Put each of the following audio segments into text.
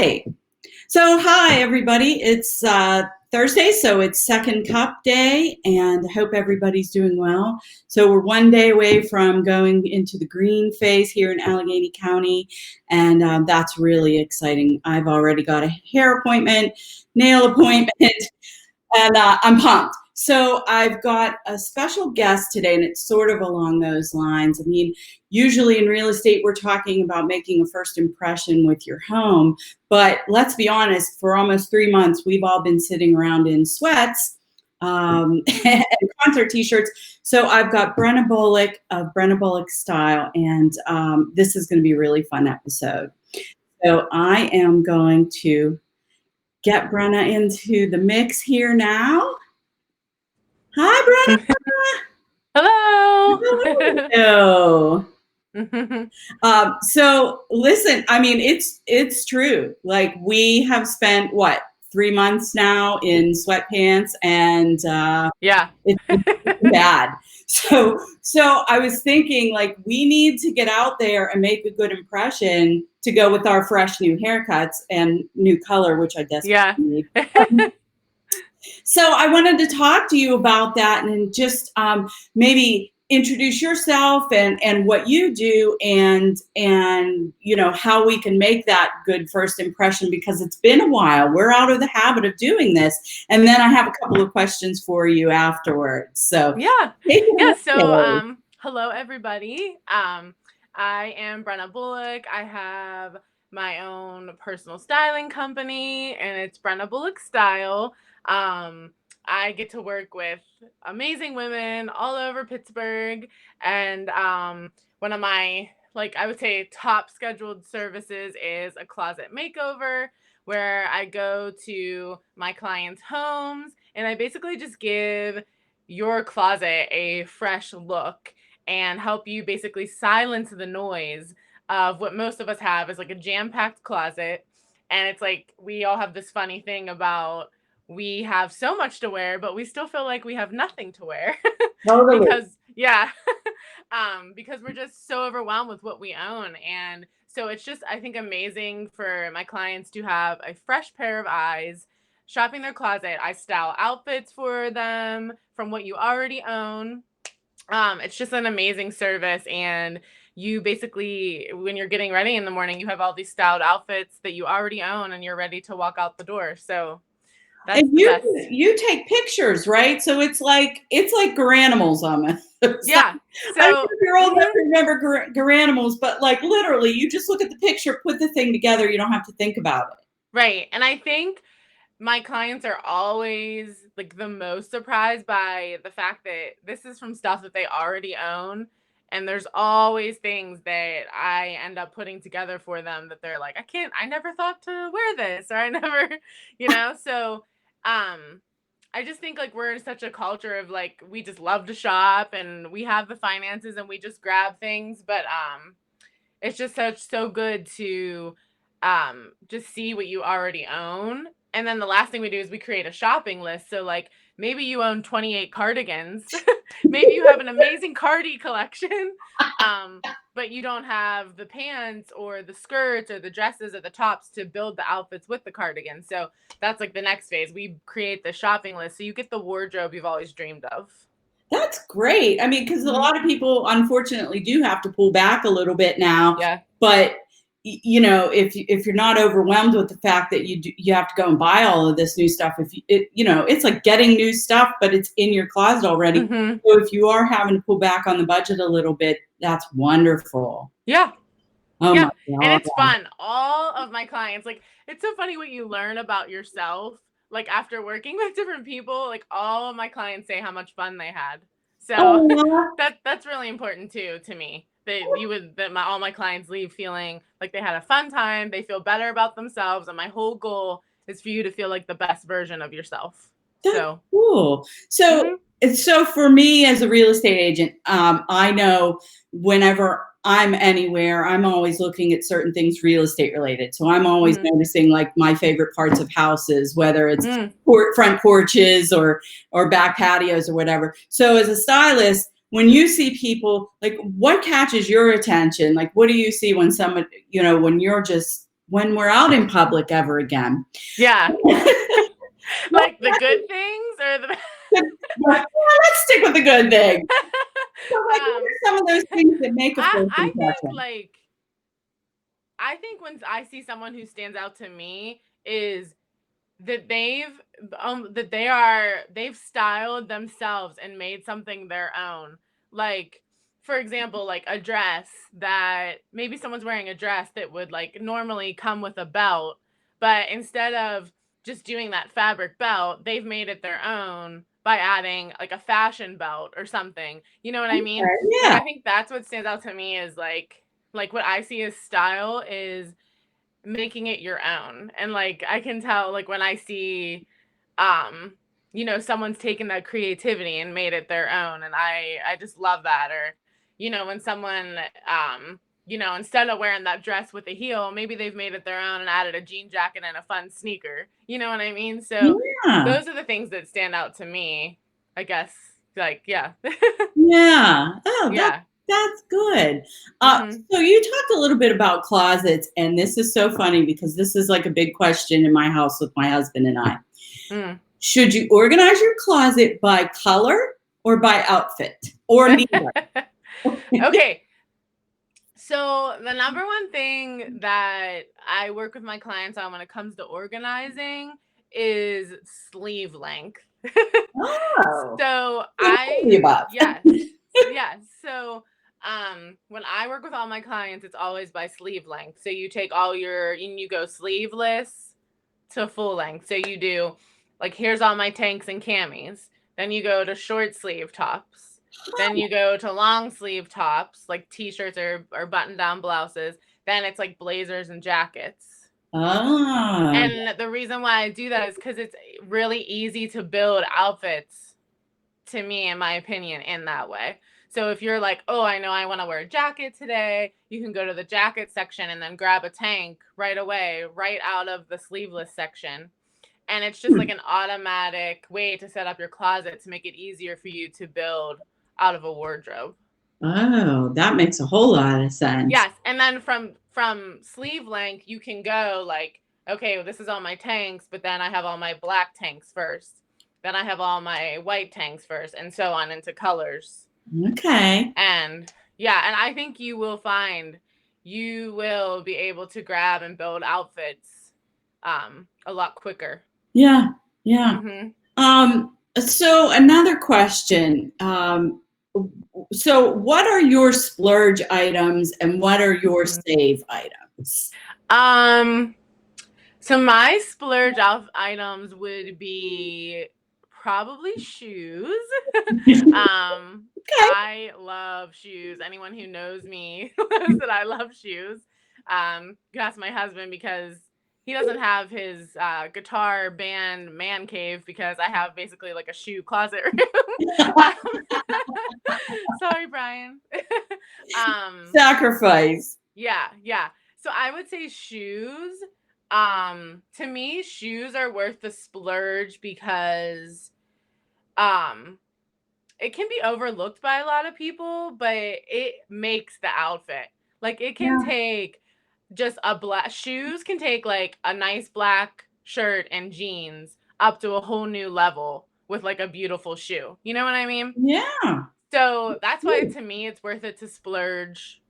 Okay. So, hi, everybody. It's Thursday, so it's second cup day, and I hope everybody's doing well. So, we're one day away from going into the green phase here in Allegheny County, and that's really exciting. I've already got a hair appointment, nail appointment, and I'm pumped. So I've got a special guest today, and it's sort of along those lines. I mean, usually in real estate, we're talking about making a first impression with your home. But let's be honest, for almost 3 months, we've all been sitting around in sweats and concert t-shirts. So I've got Brenna Bolick of Brenna Bolick Style, and this is going to be a really fun episode. So I am going to get Brenna into the mix here now. Hi, Brenna. Hello. Hello. So listen, I mean, it's true. Like we have spent 3 months now in sweatpants, and Yeah. it's bad. So I was thinking, like, we need to get out there and make a good impression to go with our fresh new haircuts and new color, which I desperately need. So I wanted to talk to you about that, and just maybe introduce yourself and what you do, and you know how we can make that good first impression, because it's been a while. We're out of the habit of doing this, and then I have a couple of questions for you afterwards. So So hello everybody. I am Brenna Bolick. I have my own personal styling company, and it's Brenna Bolick Style. I get to work with amazing women all over Pittsburgh, and one of my, like, I would say top scheduled services is a closet makeover, where I go to my clients' homes and I basically just give your closet a fresh look and help you basically silence the noise of what most of us have is like a jam-packed closet. And it's like we all have this funny thing about we have so much to wear, but we still feel like we have nothing to wear. totally. Because because we're just so overwhelmed with what we own. And so it's just, I think, amazing for my clients to have a fresh pair of eyes shopping their closet. I style outfits for them from what you already own. It's just an amazing service, and you basically, when you're getting ready in the morning, you have all these styled outfits that you already own, and you're ready to walk out the door. So that's And the best. you take pictures, right? So it's like Garanimals almost. Yeah. I don't know So if you're old enough to remember Garanimals, but like literally, you just look at the picture, put the thing together. You don't have to think about it. right. And I think my clients are always like the most surprised by the fact that this is from stuff that they already own. And there's always things that I end up putting together for them that they're like, I never thought to wear this, or I never, so I just think like we're in such a culture of like we just love to shop and we have the finances and we just grab things, but it's just so good to just see what you already own. And then the last thing we do is we create a shopping list. So like maybe you own 28 cardigans. Maybe you have an amazing cardi collection. But you don't have the pants or the skirts or the dresses or the tops to build the outfits with the cardigan. So that's like the next phase. We create the shopping list so you get the wardrobe you've always dreamed of. That's great. I mean, because a lot of people, unfortunately, do have to pull back a little bit now. Yeah. But you know, if you're not overwhelmed with the fact that you have to go and buy all of this new stuff, it's like getting new stuff, but it's in your closet already. Mm-hmm. So if you are having to pull back on the budget a little bit, that's wonderful. Yeah. Oh Yeah. my God. And it's fun. All of my clients, like, it's so funny what you learn about yourself, like after working with different people. Like all of my clients say how much fun they had. So that's really important too to me. All my clients leave feeling like they had a fun time, they feel better about themselves, and my whole goal is for you to feel like the best version of yourself. That's So cool. So, so for me as a real estate agent, I know whenever I'm anywhere, I'm always looking at certain things real estate related. So I'm always noticing like my favorite parts of houses, whether it's front porches or back patios or whatever. So as a stylist, when you see people, like what catches your attention? Like what do you see when someone, when you're just when we're out in public ever again. Yeah. Like the good things or the Let's stick with the good things. So like, what are some of those things that make a first impression? I think when I see someone who stands out to me is that they've styled themselves and made something their own. Like, for example, like a dress that maybe someone's wearing a dress that would like normally come with a belt, but instead of just doing that fabric belt, they've made it their own by adding like a fashion belt or something. You know what I mean? Like, Yeah. I think that's what stands out to me is like what I see as style is making it your own. And like I can tell like when I see someone's taken that creativity and made it their own, and I just love that. Or when someone instead of wearing that dress with a heel, maybe they've made it their own and added a jean jacket and a fun sneaker. You know what I mean? So Yeah. those are the things that stand out to me, I guess. Like, yeah. Yeah. Oh, Yeah. that's good. Mm-hmm. So you talked a little bit about closets, and this is so funny because this is like a big question in my house with my husband and I. Mm. Should you organize your closet by color or by outfit or neither? Okay. So the number one thing that I work with my clients on when it comes to organizing is sleeve length. Oh, So yes, yes. So when I work with all my clients, it's always by sleeve length. So you take and you go sleeveless to full length. So you do like, here's all my tanks and camis. Then you go to short sleeve tops. Then you go to long sleeve tops, like t-shirts or button down blouses. Then it's like blazers and jackets. Oh. And the reason why I do that is because it's really easy to build outfits, to me, in my opinion, in that way. So if you're like, oh, I know I want to wear a jacket today, you can go to the jacket section and then grab a tank right away, right out of the sleeveless section. And it's just like an automatic way to set up your closet to make it easier for you to build out of a wardrobe. Oh, that makes a whole lot of sense. Yes. And then from sleeve length, you can go like, okay, well, this is all my tanks, but then I have all my black tanks first. Then I have all my white tanks first, and so on into colors. Okay. And yeah, and I think you will find you will be able to grab and build outfits a lot quicker. Yeah. Yeah. Mm-hmm. So another question. So what are your splurge items and what are your save items? So my splurge items would be probably shoes. Okay. I love shoes. Anyone who knows me knows that I love shoes. You can ask my husband because he doesn't have his guitar band man cave because I have basically like a shoe closet room. Sorry, Brian. Sacrifice. Yeah. So I would say shoes. To me, shoes are worth the splurge because it can be overlooked by a lot of people, but it makes the outfit. Like, it can take just shoes can take like a nice black shirt and jeans up to a whole new level with like a beautiful shoe. You know what I mean? Yeah. So that's why to me it's worth it to splurge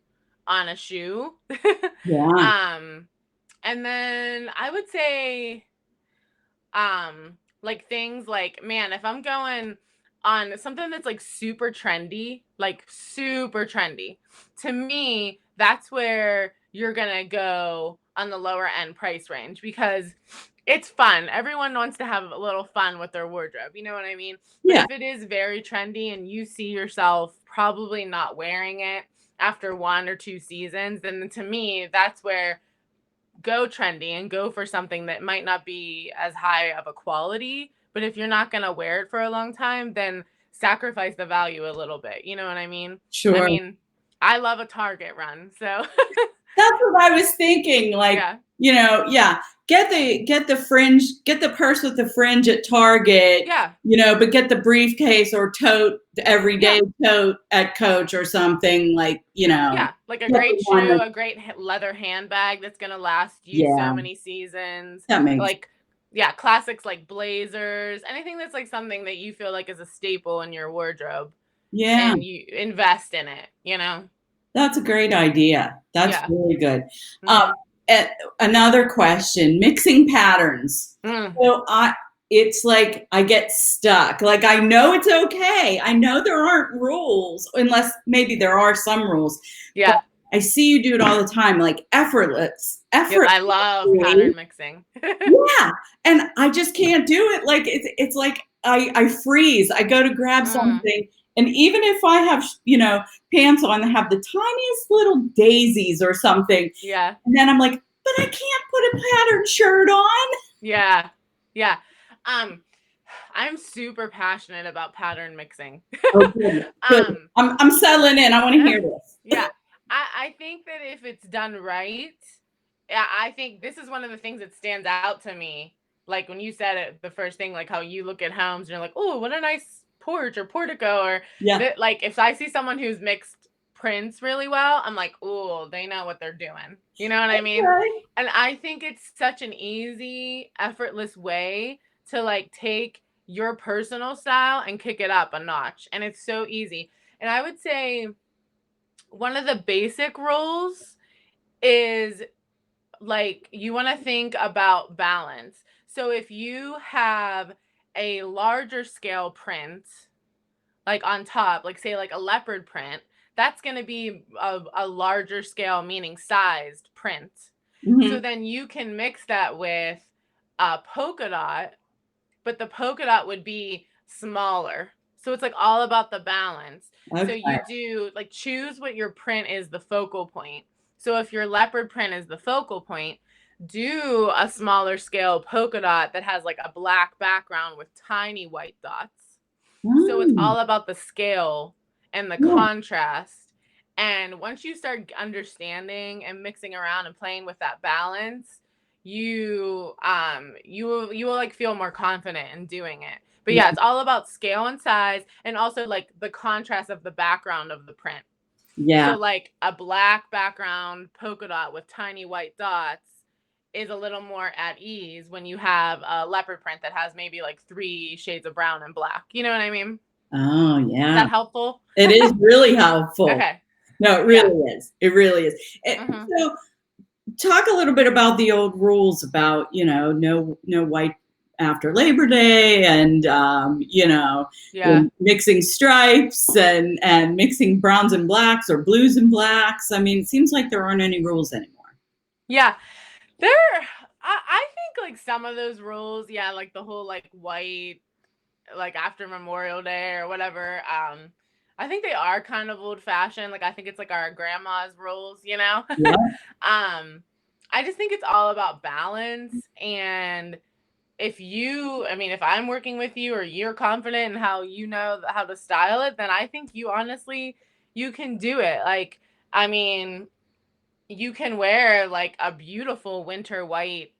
on a shoe. Yeah. And then I would say like things like, man, if I'm going on something that's like super trendy, to me, that's where you're gonna go on the lower end price range because it's fun. Everyone wants to have a little fun with their wardrobe. You know what I mean? But Yeah. if it is very trendy and you see yourself probably not wearing it after 1 or 2 seasons, then to me, that's where go trendy and go for something that might not be as high of a quality. But if you're not going to wear it for a long time, then sacrifice the value a little bit. You know what I mean? Sure. I mean, I love a Target run. So that's what I was thinking. Like, yeah. yeah. get the fringe, get the purse with the fringe at Target, Yeah. but get the briefcase or tote, the everyday tote at Coach or something, like, Yeah, like a get great the one shoe, that, a great leather handbag that's gonna last you so yeah, many seasons. that makes, Like, yeah, classics like blazers, anything that's like something that you feel like is a staple in your wardrobe yeah, and you invest in it, you know? that's a great idea. That's Yeah. really good. Um, Mhm. a- Another question, mixing patterns. Mm. So it's like I get stuck. Like, I know it's okay. I know there aren't rules, unless maybe there are some rules, but Yeah. I see you do it all the time, like Yes, I love pattern effortlessly. mixing. Yeah, and I just can't do it. Like, it's like I freeze. I go to grab Mm. something, and even if I have pants on that have the tiniest little daisies or something, Yeah. and then I'm like, but I can't put a patterned shirt on. Yeah. Yeah. Um, I'm super passionate about pattern mixing. Oh, good, good. Um, I'm settling in. I want to hear this. yeah. I think that if it's done right, yeah, I think this is one of the things that stands out to me. Like when you said it, the first thing, like how you look at homes and you're like, oh, what a nice porch or portico, or Yeah. that. Like if I see someone who's mixed prints really well, I'm like, oh, they know what they're doing. You know what I mean? Okay. And I think it's such an easy, effortless way to like take your personal style and kick it up a notch. And it's so easy. And I would say one of the basic rules is like you want to think about balance. So if you have a larger scale print, like on top, like say like a leopard print, that's going to be a larger scale, meaning sized print. So Hmm. then you can mix that with a polka dot, but the polka dot would be smaller. So it's like all about the balance. So Okay. you do like choose what your print is the focal point. So if your leopard print is the focal point, do a smaller scale polka dot that has like a black background with tiny white dots. So it's Mm, all about the scale and the yeah. contrast. And once you start understanding and mixing around and playing with that balance, you will like feel more confident in doing it. But yeah, Yeah. it's all about scale and size and also like the contrast of the background of the print. Yeah. So like a black background polka dot with tiny white dots is a little more at ease when you have a leopard print that has maybe like 3 shades of brown and black. You know what I mean? Oh, Is yeah. that helpful? It is really helpful. Okay. No, it Yeah. really is. It really is. Mhm. So, talk a little bit about the old rules about, no white after Labor Day, and Yeah. mixing stripes, and mixing browns and blacks or blues and blacks. I mean, it seems like there aren't any rules anymore. Yeah. There I think like some of those rules, yeah, like the whole like white like after Memorial Day or whatever, I think they are kind of old fashioned. Like I think it's like our grandma's rules, you know? Yeah. I just think it's all about balance. And if I'm working with you or you're confident in how you know how to style it, then I think you honestly, you can do it. Like, I mean, you can wear like a beautiful winter white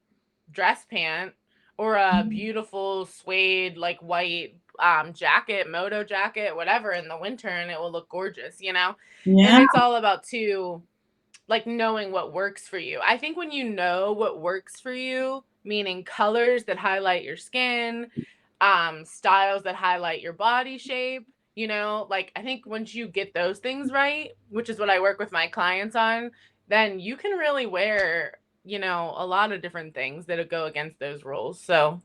dress pant or a beautiful suede like white jacket, moto jacket, whatever in the winter and it will look gorgeous, you know? And Yeah. it's all about too like knowing what works for you. I think when you know what works for you, meaning colors that highlight your skin, styles that highlight your body shape, like I think once you get those things right, which is what I work with my clients on, then you can really wear, a lot of different things that go against those rules. So,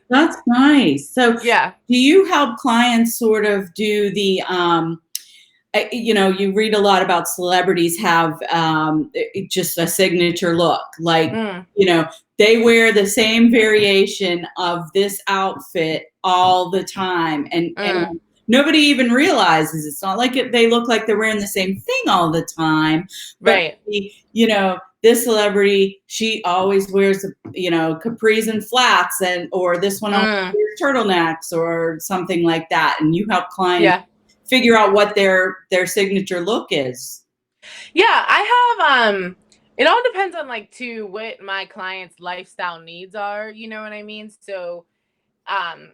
That's nice. So, yeah. do you help clients sort of do the, you read a lot about celebrities have just a signature look, like, Mm, you know, they wear the same variation of this outfit all the time, and mm, nobody even realizes. It's not like they look like they're wearing the same thing all the time, but right. this celebrity, she always wears capris and flats, or this one always Mm, wears turtlenecks or something like that, and you help clients yeah. figure out what their signature look is. Yeah, I have It all depends on like to what my clients' lifestyle needs are, you know what I mean? So, um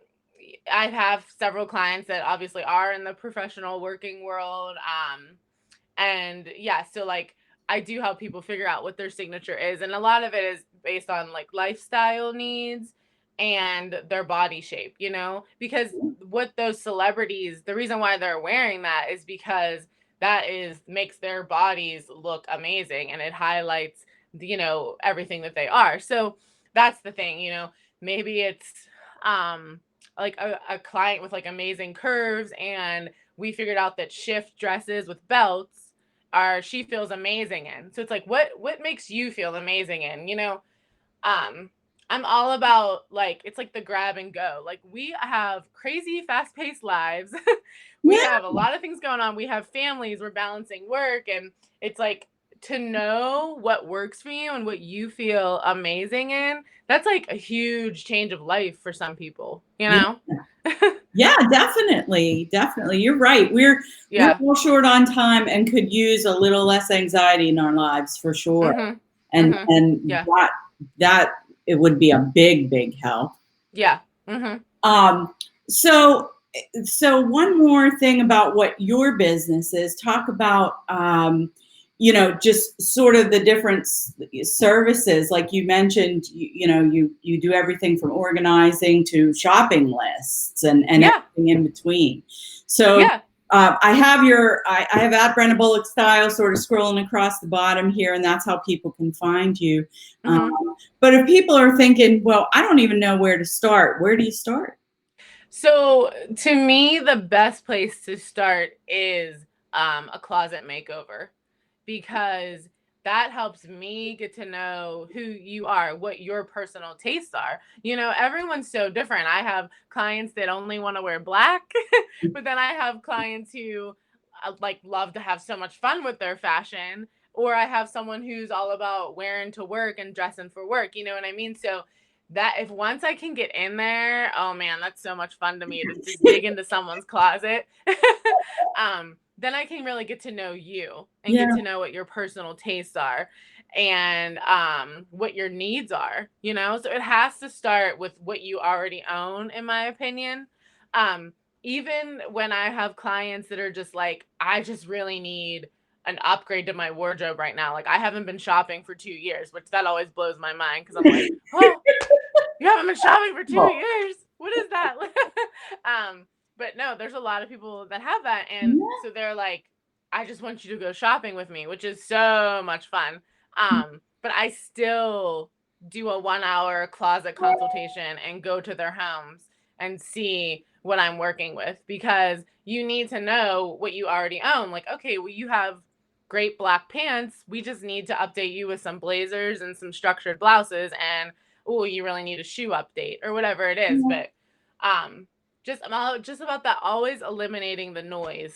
I have several clients that obviously are in the professional working world. And yeah, so like I do help people figure out what their signature is. And a lot of it is based on like lifestyle needs and their body shape, you know, because what those celebrities, the reason why they're wearing that is because that is makes their bodies look amazing and it highlights, you know, everything that they are. So that's the thing, you know, maybe it's um like a client with like amazing curves and we figured out that shift dresses with belts are she feels amazing in. So it's like what makes you feel amazing in, you know? Um I'm all about like it's like the grab and go. Like we have crazy fast-paced lives. We Yeah. have a lot of things going on. We have families, we're balancing work and it's like to know what works for you and what you feel amazing in. That's like a huge change of life for some people, you Yeah. know? Yeah, definitely. Definitely. You're right. We're Yeah. all short on time and could use a little less anxiety in our lives for sure. Mhm. Mhm. And Yeah. that it would be a big, big help. Yeah. Mhm. Um, so, so one more thing about what your business is. Talk about, just sort of the different services. Like you mentioned, you do everything from organizing to shopping lists and Yeah. everything in between. So. Yeah. I have at Brenna Bolick Style sort of scrolling across the bottom here, and that's how people can find you. Um, Mhm. but if people are thinking, well, I don't even know where to start, where do you start? So to me, the best place to start is a closet makeover because that helps me get to know who you are, what your personal tastes are. You know, everyone's so different. I have clients that only want to wear black, but then I have clients who like love to have so much fun with their fashion. Or I have someone who's all about wearing to work and dressing for work. You know what I mean? So that if once I can get in there, oh man, that's so much fun to me to just dig into someone's closet. Then I can really get to know you and get Yeah. to know what your personal tastes are and what your needs are, you know? So it has to start with what you already own, in my opinion. Um, Even when I have clients that are just like, I just really need an upgrade to my wardrobe right now. Like I haven't been shopping for 2 years, which that always blows my mind because I'm like, oh, you haven't been shopping for 2 years. What is that? But no, there's a lot of people that have that, and Yeah. so they're like, I just want you to go shopping with me, which is so much fun. But I still do a 1 hour closet consultation and go to their homes and see what I'm working with because you need to know what you already own. Like, okay, well, you have great black pants. We just need to update you with some blazers and some structured blouses and oh, you really need a shoe update or whatever it is. Yeah. But um, just about that, always eliminating the noise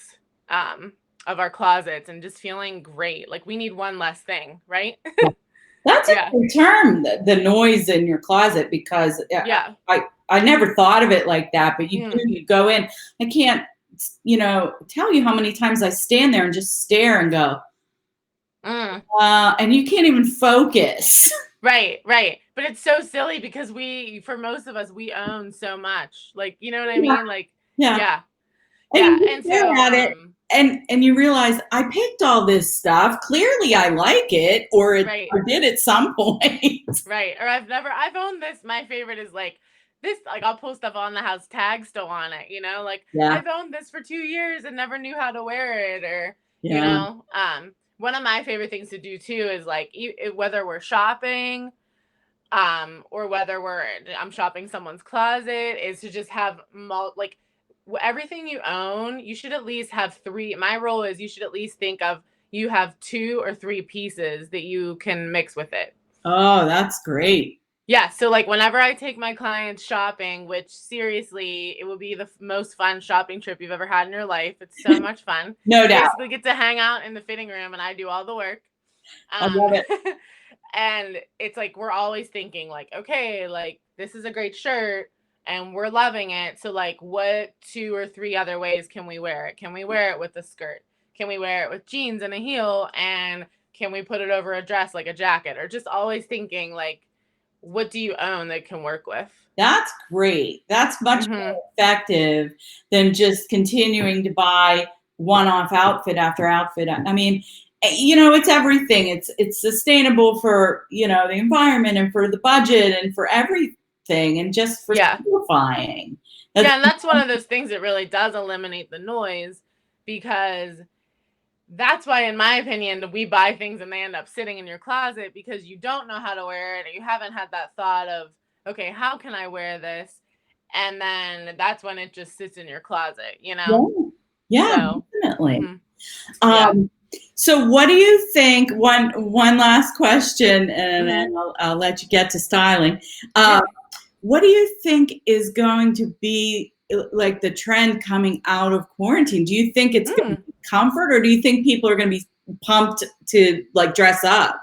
um, of our closets and just feeling great. Like we need one less thing, right? That's a Yeah, good term, the noise in your closet, because yeah, I never thought of it like that, but mm, you go in. I can't, tell you how many times I stand there and just stare and go, mm. and you can't even focus. Right, right. But it's so silly because for most of us, we own so much. Like, you know what I mean? Like, Yeah. yeah, And yeah. you And stare so, at it and you realize I picked all this stuff. Clearly I like it, right. or did at some point. Right. Or I've owned this. My favorite is like this, like I'll post stuff on the house tag still on it, you know, like Yeah. I've owned this for 2 years and never knew how to wear it or, you Yeah. know, one of my favorite things to do too is like whether we're shopping, or whether I'm shopping someone's closet is to just have like everything you own, you should at least have three. My role is you should at least think of you have 2 or 3 pieces that you can mix with it. Oh, that's great. Yeah, so like whenever I take my clients shopping, which seriously, it will be the most fun shopping trip you've ever had in your life. It's so much fun. No You doubt. basically get to hang out in the fitting room and I do all the work. I Um love it. and it's like we're always thinking like, okay, like this is a great shirt and we're loving it. So like what 2 or 3 other ways can we wear it? Can we wear it with a skirt? Can we wear it with jeans and a heel? And can we put it over a dress like a jacket? Or just always thinking like, what do you own that can work with? That's great. That's much Mm-hmm. more effective than just continuing to buy one-off outfit after outfit. I mean, it's everything. It's sustainable for, the environment and for the budget and for everything and just for Yeah. simplifying. That's Yeah, and that's one of those things that really does eliminate the noise, because that's why, in my opinion, we buy things and they end up sitting in your closet because you don't know how to wear it, or you haven't had that thought of, okay, how can I wear this? And then that's when it just sits in your closet, yeah, yeah, So, definitely. mhm, yeah. Um, so what do you think? One last question, and Hmm. then I'll let you get to styling. Yeah. What do you think is going to be like the trend coming out of quarantine? Do you think it's going to Mm. be comfort, or do you think people are going to be pumped to like dress up?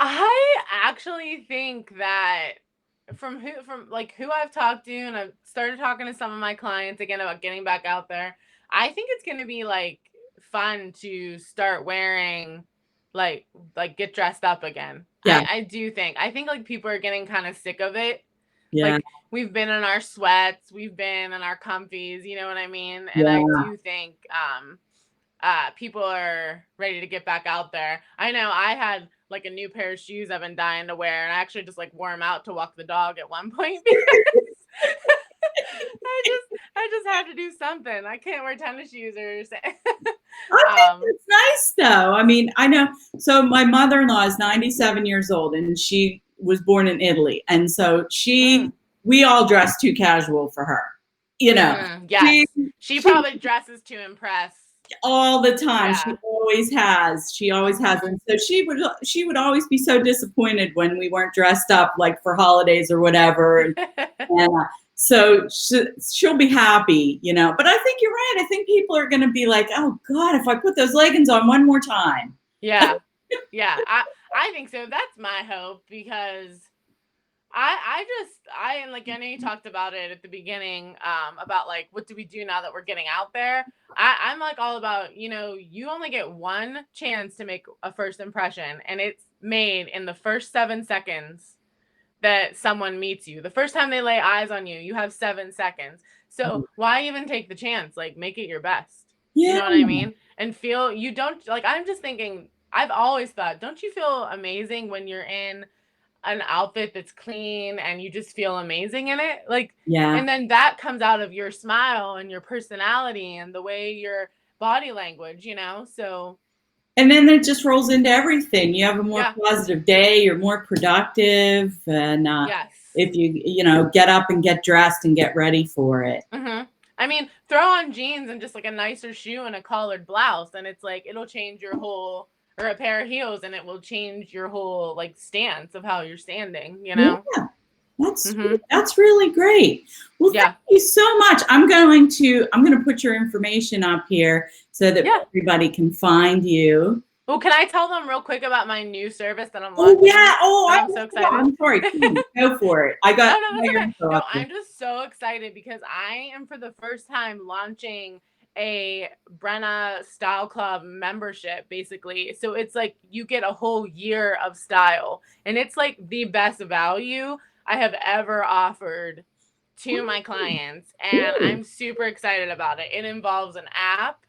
I actually think that from I've talked to, and I've started talking to some of my clients again about getting back out there, I think it's going to be like fun to start wearing like get dressed up again. Yeah, I think like people are getting kind of sick of it. yeah, Like, we've been in our sweats, we've been in our comfies, you know what I mean? And I yeah. do think people are ready to get back out there. I know I had like a new pair of shoes I've been dying to wear, and I actually just like wore them out to walk the dog at one point because I just had to do something. I can't wear tennis shoes or I think um it's nice though. I mean, I know. So my mother-in-law is 97 years old, and she was born in Italy, and so mm, we all dress too casual for her. You know, yes. she She she probably dresses to impress. all the time. She Yeah. always has. She always has. Mhm. And so she would always be so disappointed when we weren't dressed up like for holidays or whatever. And so she'll be happy, But I think you're right. I think people are going to be like, oh God, if I put those leggings on one more time. Yeah. Yeah. I think so. That's my hope, because and like, I know you talked about it at the beginning, about like, what do we do now that we're getting out there? I'm like all about, you only get one chance to make a first impression, and it's made in the first 7 seconds that someone meets you. The first time they lay eyes on you, you have 7 seconds. So why even take the chance? Like, make it your best. You Yeah. know what I mean? And feel, you don't like, I'm just thinking, I've always thought, don't you feel amazing when you're in an outfit that's clean and you just feel amazing in it? Like, Yeah. and then that comes out of your smile and your personality and the way your body language. So And then it just rolls into everything. You have a more yeah. positive day, you're more productive. And Yes. if get up and get dressed and get ready for it. I mean, throw on jeans and just like a nicer shoe and a collared blouse, and it's like it'll change your whole, or a pair of heels, and it will change your whole like stance of how you're standing. Yeah. That's Mm-hmm. that's really great. Well, thank Yeah. you so much. I'm going to put your information up here so that Yeah. everybody can find you. Well, can I tell them real quick about my new service that I'm Oh yeah. launching? Oh, That I I'm so forgot. excited. I'm sorry. Please, go for it. I Oh got no, that's your okay. info No, up here. I'm just so excited because I am for the first time launching a Brenna Style Club membership, basically. So it's like you get a whole year of style, and it's like the best value I have ever offered to my clients, and Ooh. I'm super excited about it. It involves an app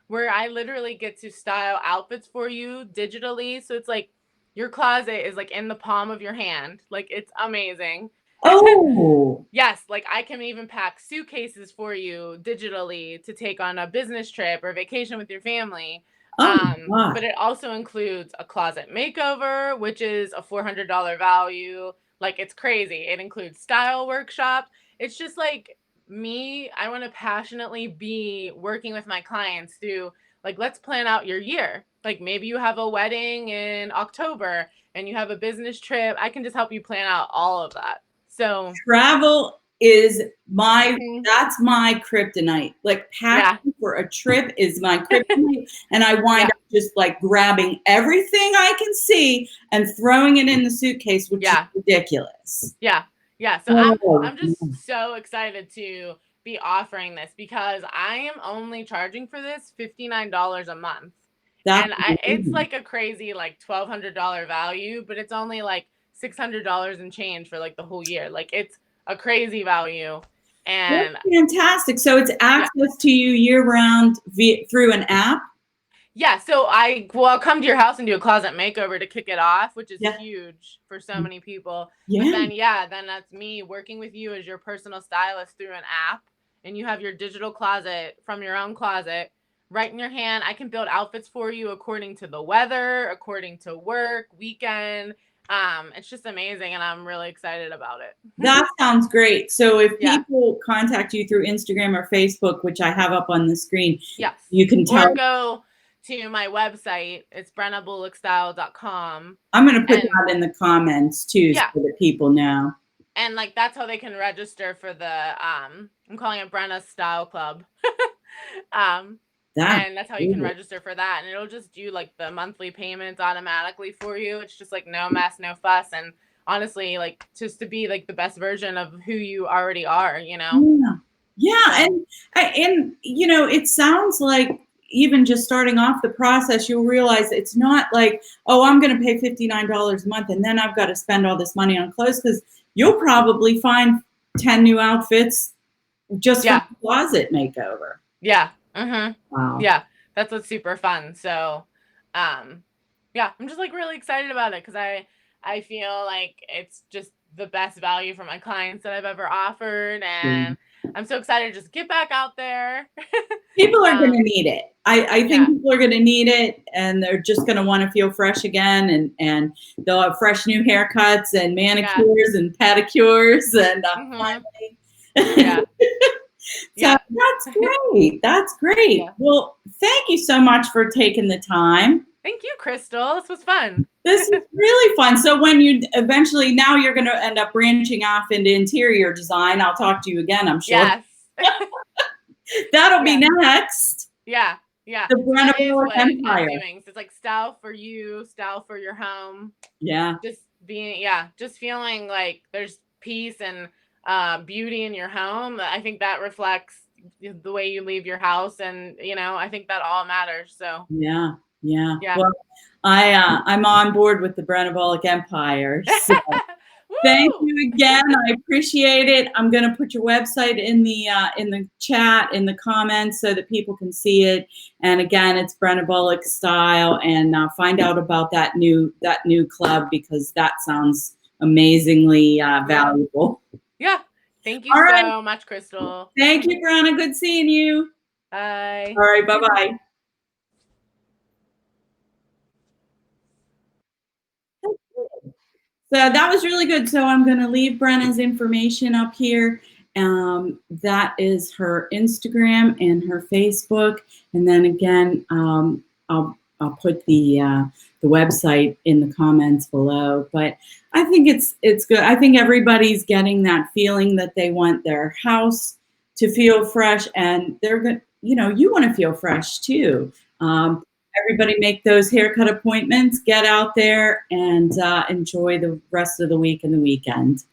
where I literally get to style outfits for you digitally. So it's like your closet is like in the palm of your hand. Like, it's amazing. Oh. Yes, like I can even pack suitcases for you digitally to take on a business trip or vacation with your family. Oh my But God. it also includes a closet makeover, which is a $400 value. Like, it's crazy. It includes style workshops. It's just like me, I want to passionately be working with my clients through, like, let's plan out your year. Like, maybe you have a wedding in October and you have a business trip. I can just help you plan out all of that. So, Travel is mhm, that's my kryptonite. Like yeah, packing for a trip is my kryptonite. And I wind yeah, up just like grabbing everything I can see and throwing it in the suitcase, which is yeah, ridiculous. yeah, yeah. So Oh, I'm just so excited to be offering this because I am only charging for this $59 a month. That's And it's amazing. like a crazy like $1,200 value, but it's only like $600 and change for like the whole year. Like it's a crazy value. And That's fantastic. So it's yeah. access to you year round through an app. Yeah, so I'll come to your house and do a closet makeover to kick it off, which is Yeah. huge for so many people. But Yeah. then yeah, then that's me working with you as your personal stylist through an app, and you have your digital closet from your own closet right in your hand. I can build outfits for you according to the weather, according to work, weekend. It's just amazing and I'm really excited about it. That sounds great. So if Yeah. people contact you through Instagram or Facebook, which I have up on the screen, Yes. you can Or tell. go to my website. It's brennabolickstyle.com. I'm going to put And that in the comments too, so yeah, that people know. and like that's how they can register for the I'm calling it Brenna Style Club. um That's and that's how you can cool. register for that, and it'll just do like the monthly payments automatically for you. It's just like no mess, no fuss, and honestly like just to be like the best version of who you already are, you know. Yeah. Yeah. So And you know, it sounds like even just starting off the process, you'll realize it's not like, oh, I'm going to pay $59 a month and then I've got to spend all this money on clothes, because you'll probably find 10 new outfits just from yeah, the closet makeover. yeah, mm-hmm. Wow. Yeah, that's what's super fun. So um yeah, I'm just like really excited about it because I feel like it's just the best value for my clients that I've ever offered, Yeah. and I'm so excited to just get back out there. People are going to um need it. I think yeah, people are going to need it, and they're just going to want to feel fresh again, and they'll have fresh new haircuts and yeah, manicures and pedicures and mm-hmm. finally. Yeah, So yeah. that's great. That's great. Yeah, Well, thank you so much for taking the time. thank you, Crystal, this was fun. This is really fun. So when you eventually, now you're going to end up branching off into interior design. I'll talk to you again, I'm sure. Yes. That'll be Yeah, next. yeah, yeah, The so Brenna that is Bolick what I'm Empire. doing. So it's like style for you, style for your home, Yeah. just being, yeah, just feeling like there's peace and beauty in your home. I think that reflects the way you leave your house, and you know, I think that all matters. So Yeah. Yeah. yeah. Well, I'm on board with the Brenna Bolick Empire. So thank Woo! you again. I appreciate it. I'm going to put your website in the chat, in the comments, so that people can see it. And again, it's Brenna Bolick Style, and find out about that new club, because that sounds amazingly Yeah, valuable. yeah, thank you All right. so much, Crystal. Thank you, Brenna. Good seeing you. Bye. All right. Bye bye. So that was really good. So I'm going to leave Brenna's information up here. That is her Instagram and her Facebook. And then again, I'll put the website in the comments below. But I think it's good. I think everybody's getting that feeling that they want their house to feel fresh, and they're good. You know, you want to feel fresh too. Everybody make those haircut appointments, get out there, and enjoy the rest of the week and the weekend.